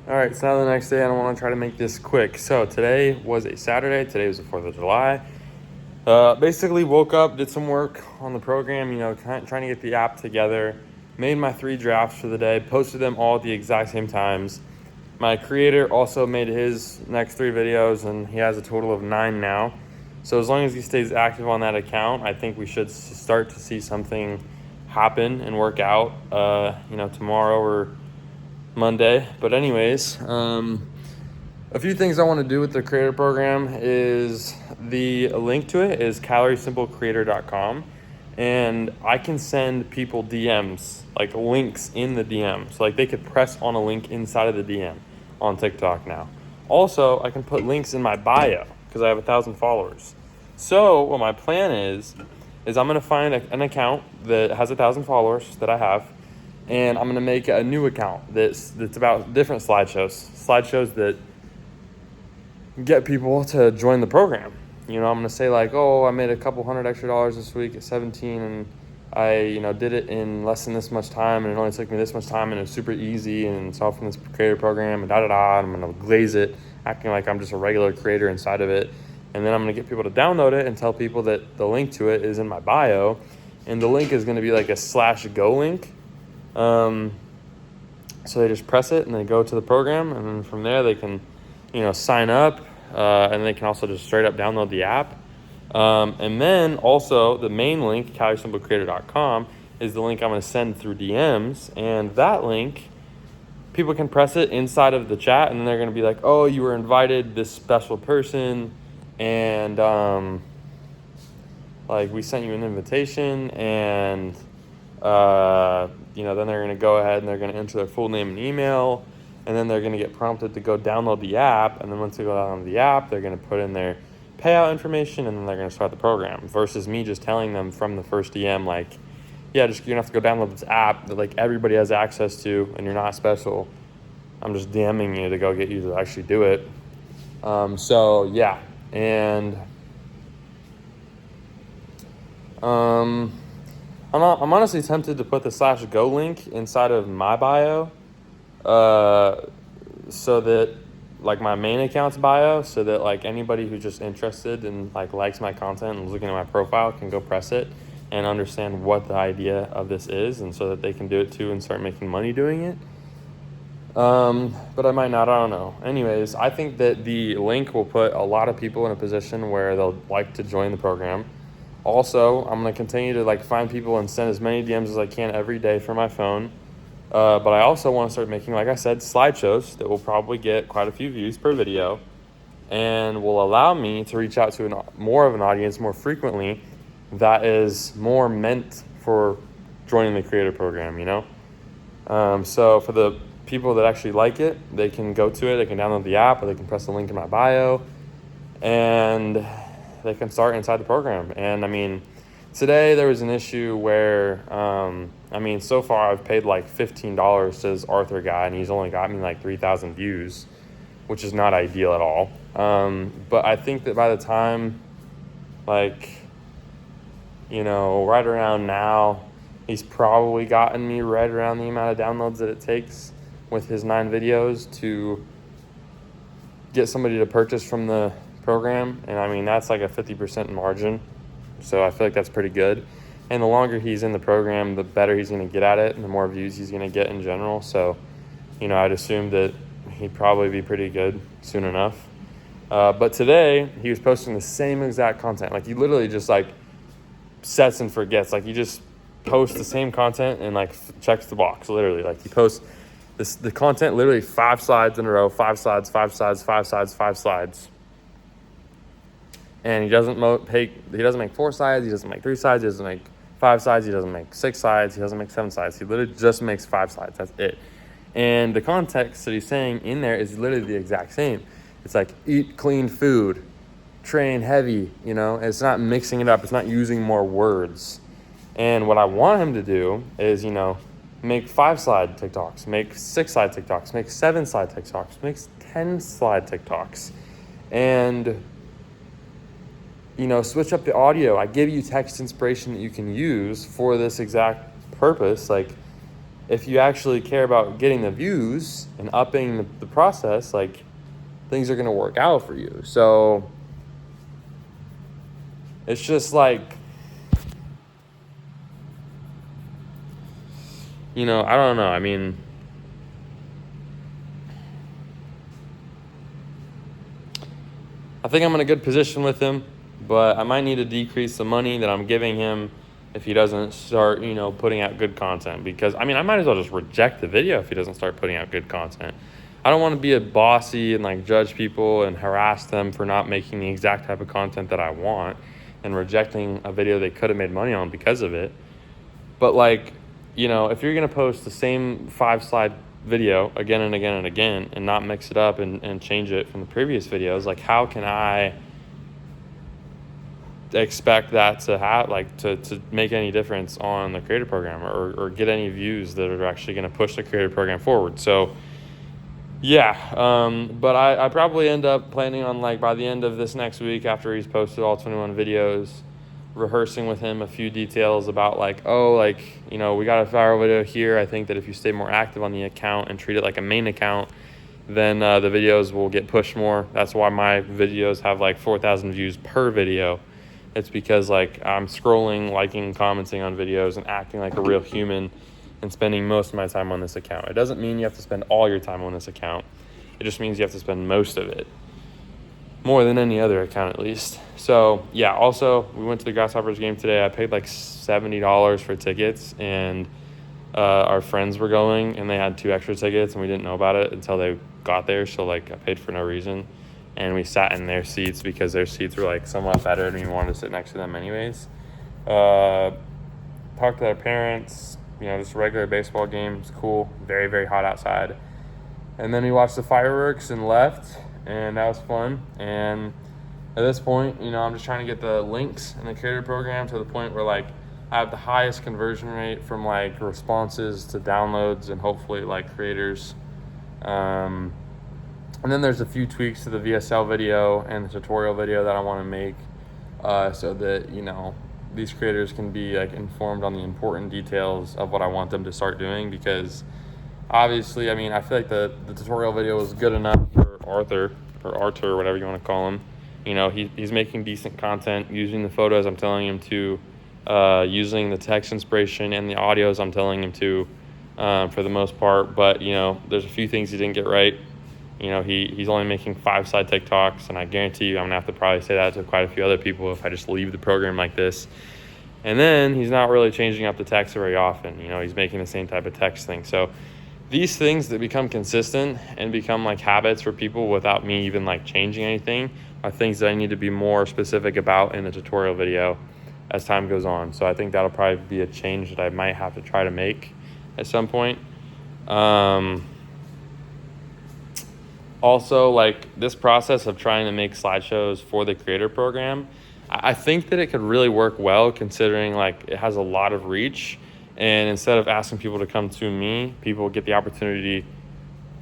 All right, so now the next day, I don't want to try to make this quick. So today was a Saturday. Today was the 4th of July. Basically woke up, did some work on the program, trying to get the app together, made my 3 drafts for the day, posted them all at the exact same times. My creator also made his next 3 videos, and he has a total of 9 now. So as long as he stays active on that account, I think we should start to see something happen and work out, tomorrow or Monday. But anyways, a few things I want to do with the creator program is the link to it is caloriesimplecreator.com, and I can send people DMs, like links in the DM. So like they could press on a link inside of the DM on TikTok now. Also, I can put links in my bio because I have 1,000 followers. So what my plan is I'm going to find an account that has 1,000 followers that I have, and I'm going to make a new account that's about different slideshows that get people to join the program. I'm going to say like, oh, I made a couple $100 extra this week at 17, and I, did it in less than this much time, and it only took me this much time, and it's super easy, and it's all from this creator program, and and I'm going to glaze it, acting like I'm just a regular creator inside of it. And then I'm going to get people to download it and tell people that the link to it is in my bio, and the link is going to be like a /go link. So they just press it and they go to the program, and then from there they can, sign up, and they can also just straight up download the app. And then also the main link, caloriesimplecreator.com, is the link I'm going to send through DMs, and that link, people can press it inside of the chat, and then they're going to be like, oh, you were invited, this special person, and like we sent you an invitation, and then they're going to go ahead and they're going to enter their full name and email, and then they're going to get prompted to go download the app, and then once they go download the app, they're going to put in their payout information, and then they're going to start the program, versus me just telling them from the first DM, like, yeah, you're going to have to go download this app that like everybody has access to, and you're not special. I'm just DMing you to go get you to actually do it. And I'm honestly tempted to put the /go link inside of my bio, so that like my main account's bio, so that like anybody who's just interested and like likes my content and is looking at my profile can go press it and understand what the idea of this is, and so that they can do it too and start making money doing it. But I might not, I don't know. Anyways, I think that the link will put a lot of people in a position where they'll like to join the program. Also, I'm going to continue to like find people and send as many DMs as I can every day from my phone. But I also want to start making, like I said, slideshows that will probably get quite a few views per video and will allow me to reach out to more of an audience more frequently that is more meant for joining the creator program, So for the people that actually like it, they can go to it, they can download the app, or they can press the link in my bio, and they can start inside the program. And I mean, today there was an issue where, so far I've paid like $15 to this Arthur guy, and he's only got me like 3,000 views, which is not ideal at all. But I think that by the time, right around now, he's probably gotten me right around the amount of downloads that it takes with his 9 videos to get somebody to purchase from the program. And that's like a 50% margin. So I feel like that's pretty good. And the longer he's in the program, the better he's going to get at it, and the more views he's going to get in general. So, I'd assume that he'd probably be pretty good soon enough. But today he was posting the same exact content. Like he literally just like sets and forgets. Like he just posts the same content and like checks the box. Literally, like he posts the content literally 5 slides in a row, 5 slides, 5 slides, 5 slides, 5 slides. And he doesn't make 4 slides, he doesn't make 3 slides, he doesn't make 5 slides, he doesn't make 6 slides, he doesn't make 7 slides. He literally just makes 5 slides. That's it. And the context that he's saying in there is literally the exact same. It's like eat clean food, train heavy, It's not mixing it up. It's not using more words. And what I want him to do is, make 5 slide TikToks, make 6 slide TikToks, make 7 slide TikToks, make 10 slide TikToks, and switch up the audio. I give you text inspiration that you can use for this exact purpose. Like if you actually care about getting the views and upping the process, like, things are going to work out for you. So it's just like, I don't know. I mean, I think I'm in a good position with him, but I might need to decrease the money that I'm giving him if he doesn't start, putting out good content. Because, I might as well just reject the video if he doesn't start putting out good content. I don't want to be a bossy and, like, judge people and harass them for not making the exact type of content that I want and rejecting a video they could have made money on because of it. But, like, if you're going to post the same 5-slide video again and again and again and not mix it up and change it from the previous videos, like, how can I expect that to have, like, to make any difference on the creator program or get any views that are actually going to push the creator program forward? So yeah, but I probably end up planning on, like, by the end of this next week, after he's posted all 21 videos, rehearsing with him a few details about, like, we got a viral video here. I think that if you stay more active on the account and treat it like a main account, then the videos will get pushed more. That's why my videos have, like, 4,000 views per video. It's because, like, I'm scrolling, liking, commenting on videos and acting like a real human and spending most of my time on this account. It doesn't mean you have to spend all your time on this account. It just means you have to spend most of it. More than any other account, at least. So, yeah, also, we went to the Grasshoppers game today. I paid like $70 for tickets, and our friends were going, and they had 2 extra tickets, and we didn't know about it until they got there. So, like, I paid for no reason. And we sat in their seats because their seats were, like, somewhat better, and we wanted to sit next to them anyways. Talked to their parents, just a regular baseball game. It's cool. Very, very hot outside. And then we watched the fireworks and left, and that was fun. And at this point, I'm just trying to get the links in the creator program to the point where, like, I have the highest conversion rate from, like, responses to downloads and hopefully, like, creators. And then there's a few tweaks to the VSL video and the tutorial video that I want to make so that, these creators can be, like, informed on the important details of what I want them to start doing. Because obviously, I feel like the tutorial video was good enough for Arthur, or whatever you want to call him. He's making decent content, using the photos I'm telling him to, using the text inspiration and the audios I'm telling him to, for the most part. But, there's a few things he didn't get right. He's only making 5-slide TikToks, and I guarantee you I'm going to have to probably say that to quite a few other people if I just leave the program like this. And then he's not really changing up the text very often. He's making the same type of text thing. So these things that become consistent and become, like, habits for people without me even, like, changing anything are things that I need to be more specific about in the tutorial video as time goes on. So I think that'll probably be a change that I might have to try to make at some point. Also, like, this process of trying to make slideshows for the creator program, I think that it could really work well, considering, like, it has a lot of reach. And instead of asking people to come to me, people get the opportunity,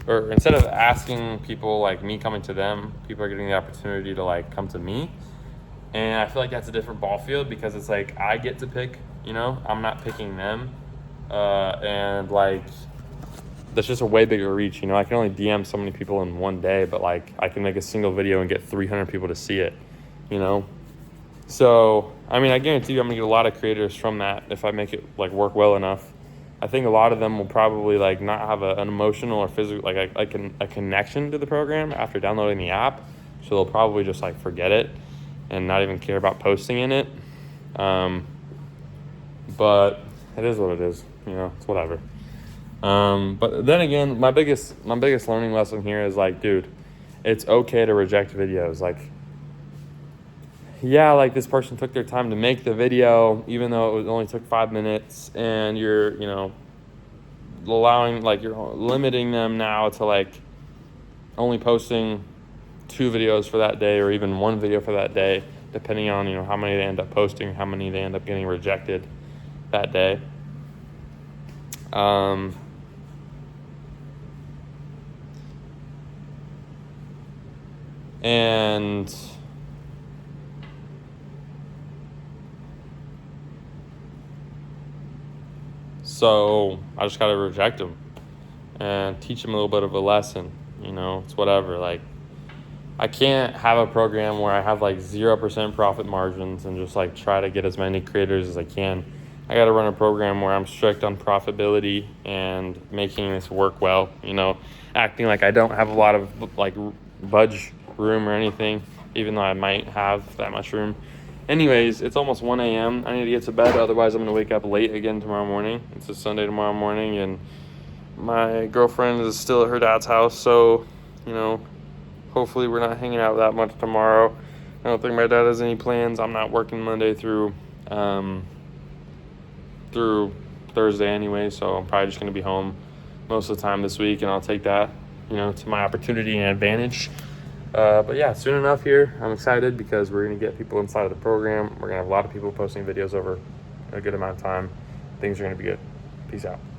or instead of asking people, like, me coming to them, people are getting the opportunity to, like, come to me. And I feel like that's a different ball field, because it's like I get to pick, I'm not picking them. And, like, that's just a way bigger reach. I can only DM so many people in one day, but, like, I can make a single video and get 300 people to see it, So, I guarantee you I'm gonna get a lot of creators from that if I make it, like, work well enough. I think a lot of them will probably, like, not have an emotional or physical, like, a connection to the program after downloading the app. So they'll probably just, like, forget it and not even care about posting in it. But it is what it is, it's whatever. But then again, my biggest learning lesson here is, like, dude, it's okay to reject videos. Like, yeah, like, this person took their time to make the video, even though it only took 5 minutes, and you're, allowing, like, you're limiting them now to, like, only posting 2 videos for that day, or even 1 video for that day, depending on, how many they end up posting, how many they end up getting rejected that day. And So I just got to reject them and teach them a little bit of a lesson. It's whatever. Like, I can't have a program where I have like 0% profit margins and just like try to get as many creators as I can. I got to run a program where I'm strict on profitability and making this work well, acting like I don't have a lot of like budge room or anything, even though I might have that much room. Anyways, it's almost 1 a.m. I need to get to bed. Otherwise, I'm going to wake up late again tomorrow morning. It's a Sunday tomorrow morning, and my girlfriend is still at her dad's house. So, hopefully we're not hanging out that much tomorrow. I don't think my dad has any plans. I'm not working Monday through Thursday anyway, so I'm probably just going to be home most of the time this week, and I'll take that, to my opportunity and advantage. But yeah, soon enough here, I'm excited because we're going to get people inside of the program. We're going to have a lot of people posting videos over a good amount of time. Things are going to be good. Peace out.